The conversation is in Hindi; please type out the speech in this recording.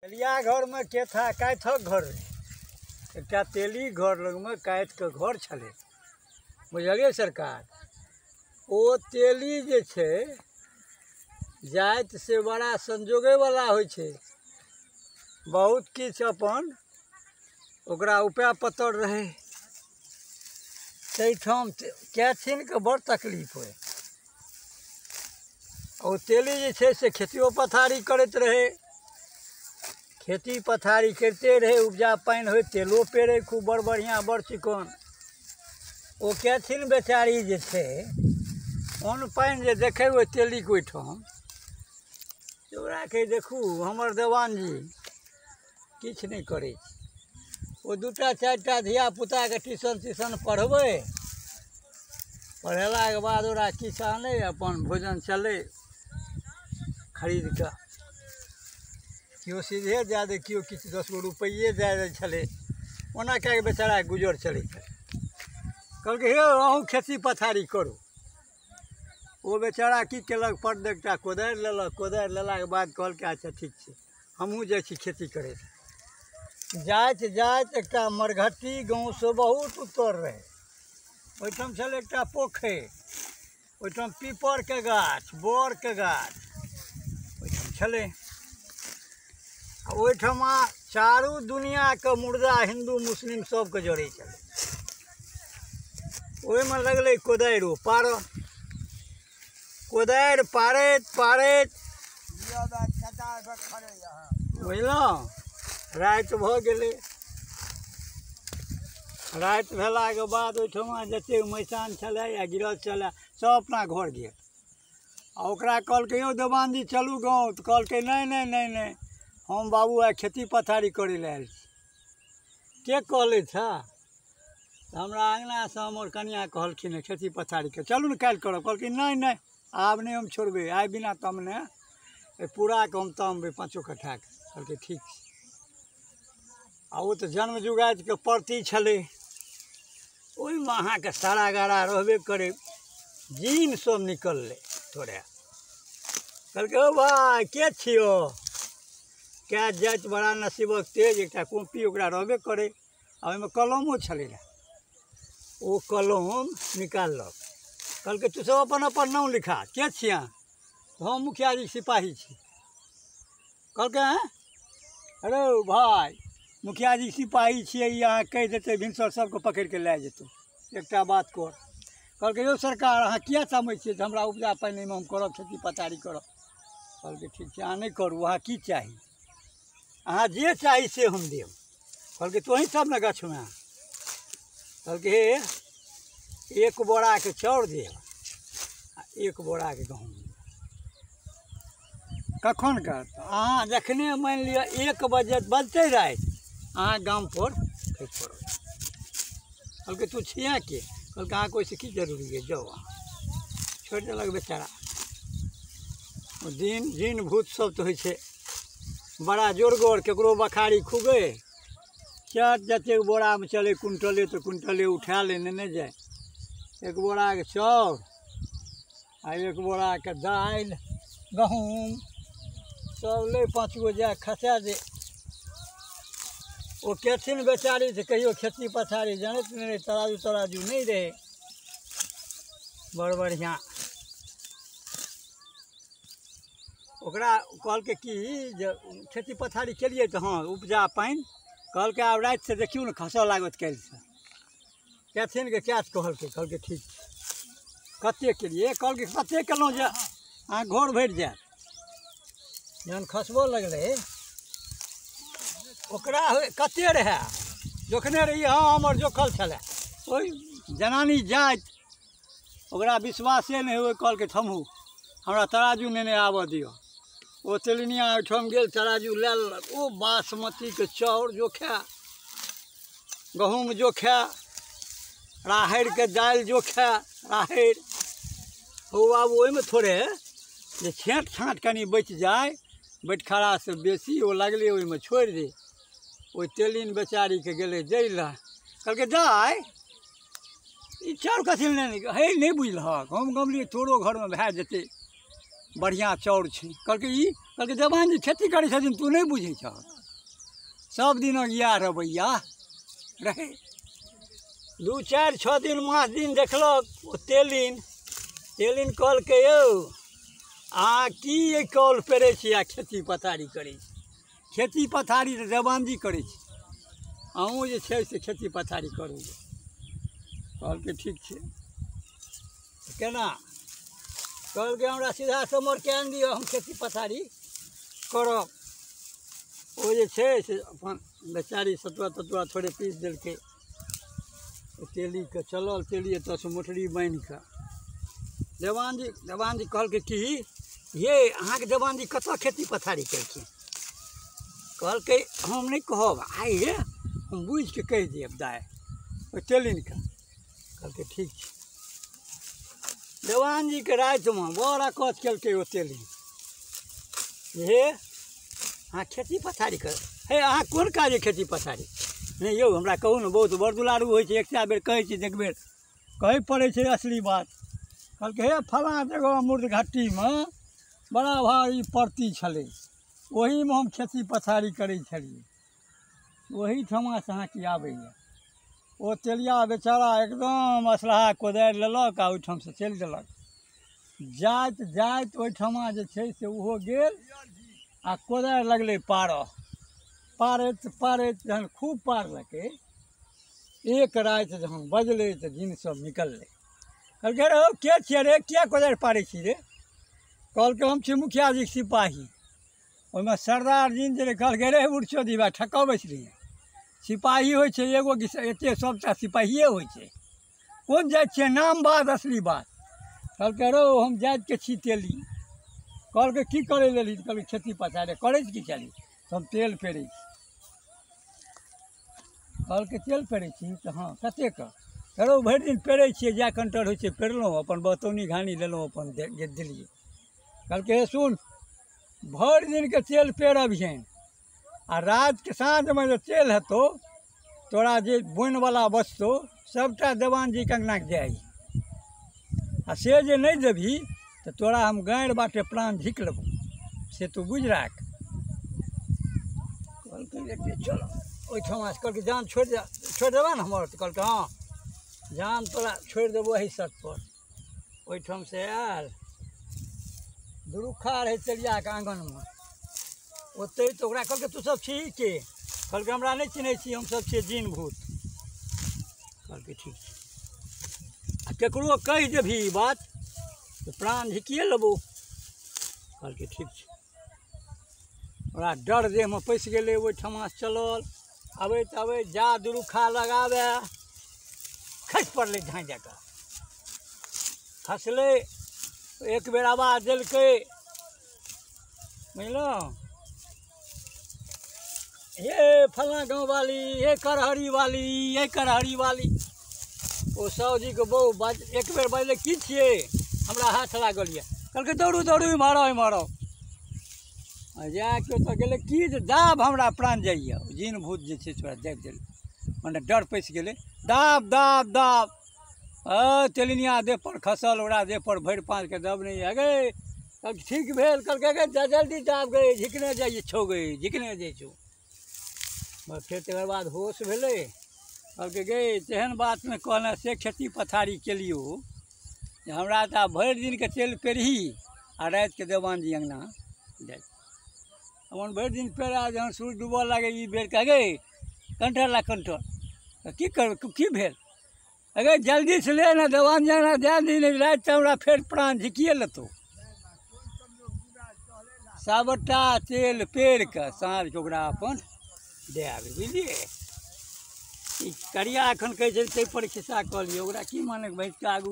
तेलिया घर में के था काठक घर एक तेली घर लग में काठ के घर छले बुझलिए सरकार। ओ तेली जे छे जात से बड़ा संजोगे वाला होय छे, बहुत किछ अपन ओकरा उपाय पतर रहे तैठाम कैथिन के बड़ तकलीफ होय। और तेली जे छे से खेतियो पथारी करत रहे, खेती पथारी करते रहे, उपजा पानी हो तेलो पेरे खूब बड़ बढ़िया बड़ चिकन। वो कहथिन बेचारी जे छे अन्न पानी जे देखे वो तेली के ओहिठाम ओकरा कहे देखू हमर देवान जी किछ नहीं करे। वो दूटा चारिटा धिया पुता के ट्यूशन पढ़बे, पढ़ेला के बाद ओरा किछ आने अपन भोजन चले खरीद के क्यों सीधे दे दे क्यों किछ 10 गो रुपये दे दे छले ओना कह बेचारा गुजर चले कहल हे अहूँ खेती पथारी करू। वो बेचारा की केलक पर एकटा कोदारि लेलक, कोदारि लेला के बाद कहल के अच्छा ठीक है हमहूँ जाइ छी खेती करे। जाइत जाइत एकटा मरघट्टी गाँव से बहुत उत्तर रहे, ओहिठाम छल एकटा पोखरि, ओहिठाम पीपर के गाछ बोर के गाछ ओहिठाम छले। ओहिठमा चारू दुनिया के मुर्दा हिंदू मुस्लिम सबके जड़े चले। ओहिमे लगले कोदारि पार, कोदारि पारैत पारैत बुझलहुँ राति भऽ गेलै। राति भेलाके बाद ओहिठमा जतेक मैसान छलै या गिरहत छलै सब अपना घर गेल। आ ओकरा कहलकै यौ देवान जी चलू गाँव, तऽ कहलकै नहीं हम बाबू आइ खेती पथारी करे ले आयल छी। के कहले था हमरा अंगना से हमर कनिया कहलखिन खेती पथारी के चलू ने काल्हि करब। कहलकै नहीं आब नहीं हम छोड़बे, आइ बिना तमने पूरा के हम तमबे 5 कट्ठा के। कहलकै ठीक छै। आ वो तो जन्म जुगात के प्रति छले, ओहिमे अहाँके सारा गारा रहबे करे, जीन सब निकलले थोड़े। कहलकै ओ भाई के छियो, क्या जात बड़ा नसीबक तेज, एक कॉपी ओकरा रहबे करे आ ओहिमे कलमो छलै। वो कलम निकाललक, कहलकै तू सब अपन अपन नाम लिखा, के छियै हम मुखिया जी सिपाही छी। कहलकै अरे भाई मुखिया जी सिपाही छियै, यहाँ कहि देते भिनसर सबके पकड़ के लै जेतौ, एकटा बात कर। कहलकै यौ सरकार अहाँ किया समझ छियै हमरा उपजा पानी में हम करब खेती पथारी करब। कहलकै ठीक छै अहाँ नहीं करू, अहाँ की चाही अहाँ जे चाही से हम देब। कहलकै तोहीं सब ने गाछमे। कहलकै हे 1 बोरा के चाउर देब आ 1 बोरा के गहूँम देब। कखन का अहाँ जखने मान लिअ 1 बजे बजते राति अहाँ गाम पर खसि पड़ब। कहलकै तू छिया के, कहलकै अहाँ कोइसे की जरूरी है जाओ अहाँ। छोड़ि देलक बेचारा। दिन भूत सब तो होइ छै बड़ा जोरगोर, केकरो बखारी खुगे चाट जतेक बोरा में चले कुंटले तो कुंटले उठा ले नेने जाए। 1 बोरा के चाउर आ 1 बोरा के दालि गहूँम सब ले 5 गो जाए खसा दे। वो कहथिन बेचारी से कहियो खेती पथारी जानत नहीं रहे, तराजू नहीं रहे बड़ बढ़िया। ओकरा कहलकै कि जे खेती पथारी केलिए तो हाँ उपजा पानी, कहलकै आब राति से देखियो ने खसऽ लागत काल्हि से। कहथिन के क्या कहलकै, कहलकै ठीक कते केलिए, कहलकै कते केलहुँ जे अहाँ घर भरि जायत। जहन खसबो लगलै ओकरा कते रहे जोखने रहिए, हाँ हमर जोखल छलै। ओहि जनानी जाइत ओकरा विश्वासे नहीं हुए, कहलकै थमू हमरा तराजू नेने आबऽ दियौ। वो तेलनिया ओहिठाम गेल तराजू लै लेलक। ओ बासमती के चाउर जोखा, गहूँम जोखा, राहड़ के दालि जोखा, राहड़ हो बाबू ओहिमे थोड़े जे छेँट छाँट कनि बचि जाए बैठखरा से बेसी वो लगले ओहिमे छोड़ि दे। ओहि तेलिन बेचारी के गेलै दै लए, कहलकै दाइ ई चाउर कथी लेने हे नहीं बुझलहक हम गमलिए तोरो घर में भए जेतै बढ़िया चाउर छै। कहलकै ई कहलकै देवान जी खेती करै छथिन तू नहीं बुझै छह। सब दिन इएह रवैया रहे। 2, 4, 6 दिन 5 दिन देखलक ओ तेलिन कहलकै यौ अहाँ की कॉल पेरै छी आ खेती पथारी करै छी। खेती पथारी तऽ देवान जी करै छी, अहूँ जे छै से खेती पथारी करू। कहलकै ठीक छै केना, कहलकै हमरा सीधा समर कए दिअ हम खेती पथारी करब। ओ जे छै से अपन बेचारी सतुआ ततुआ थोड़े पीस देलकै, तेलीके चलल, तेली एतऽसँ मोटरी बान्हि कऽ। देवान जी कहलकै कि ये अहाँके देवान जी कतऽ खेती पथारी केलखिन। कहलकै हम नहीं कहब, आइ रे हम बुझि कऽ कहि देब दाइ ओहि तेलिनके। कहलकै ठीक छै। देवान जीके रातिमे बड़ अकछ केलकै ओ तेलिन, हे अहाँ खेती पथारी कर, हे अहाँ कोन काज खेती पथारी नहीं यौ हमरा कहू ने, बहुत बड़ दुलारू होइ छै, एक सए बेर कहै छी, एक बेर कहै पड़ै छै असली बात। कहलकै हे फलाँ जगह मुर्द घट्टीमे बड़ा भारी परती छलै, ओहीमे हम खेती पथारी करै छलिए, ओहीठमासँ अहाँके आबैए। ओ तेलिया बेचारा एकदम असलाहा कोदारि लेलक आ ओहिठामसँ चलि देलक। जाइत ओहिठमा जे छै से ओहो गेल आ कोदारि लगलै पारैत जहन खूब पारलकै, एक राति जहन बजलै तऽ दिन सब निकललै। कहलकै रे के छियै रे, किया कोदारि पारै छी रे। कहलकै हम छी मुखिया जीके सिपाही। ओहिमे सरदार जी जे कहलकै रे उड़चो दीवा ठक्का बैसली, सिपाही होइ छै एगो कि एतेक सबटा सिपाहिए होइ छै, कोन जाति छियै नाम बात असली बात। कहलकै रो हम जातिके छी तेली। कहलकै की करै लेली, कहलकै खेती पथारी करै छी, की चाही हम तेल पेरै छी। कहलकै तेल पेरै छी तऽ हाँ कतेक, कहलौ भरि दिन पेरै छियै, जए कंटर होइ छै पेरलहुँ, अपन बतौनी घानी लेलहुँ अपन देलिए। कहलकै हे सुन, भरि दिनके तेल पेरबिहेन आ रातिके साँझमे जे तेल हेतौ तोरा जे बोनिवला बचतौ सबटा देवान जी कंगनाके दे आई, आ से जे नहीं देबही तऽ तोरा हम गारि बाटे प्राण झिक लेबौ, से तू बुझ राख। कहलकै चलो ओहिठमासँ, कहलकै जान छोड़ि देबऽ ने हमर, तऽ कहलकै हाँ जान तोरा छोड़ि देबौ एही शर्तपर। ओहिठामसँ आयल, दुरुखा रहै तेलियाके आँगनमे, ओतहि तऽ ओकरा कहलकै तू सब छी के, कहलकै हमरा नहीं चिन्है छी, हमसब छियै जीन भूत। कहलकै ठीक छै, आ ककरो कहि देबही ई बात तऽ प्राण झिकिए लेबौ। कहलकै ठीक छै। ओकरा डर देहमे पैसि गेलै, ओहिठमासँ चलल, आबैत जा दुरुखा लगाबे खसि पड़लै झाँइ दए कऽ, खसलै। एक बेर आवाज देलकै बुझलहुँ, हे फलाँ गाँव वाली, हे करहरी वाली। ओ साउजीके बहू एक बेर बजलै की छियै हमरा हाथ लागल यऽ। कहलकै दौड़ू मारो। जाके ओतऽ गेलै की जे दाब हमरा प्राण जाइए, जीन भूत जे छै से ओकरा दाबि देलै, मने डर पैसि गेलै, दाब तेलिनिया देह पर खसल, ओकरा देह पर भरि पाँचके दबने गे। कहलकै ठीक भेल, कहलकै गे जल्दी दाब गए, झिकने जाइ छौ। बस फेर तकर बाद होश भेलै। कहलकै गे तेहन बात नहि कहने से खेती पथारी केलियौ जे हमरा तऽ भरि दिनके तेल पेरही आ रातिके देवान जी अङ्गना जाइ, अपन भरि दिन पेरा, जहन सूर्य डूबऽ लागे ई बेर कह गे कंठर ला कंठर, की करबै की भेल, अगर जल्दी से ले ने देवान जी अङ्गना दए दी, नहीं राति तऽ हमरा फेर प्राण झिकिए लेतौ। सबटा तेल पेर कऽ साँझके ओकरा अपन दए आबै, बुझलिए। ई करिया एखन कहै छै ताहिपर खिस्सा कहलिए, ओकरा की माने भैंसके आगू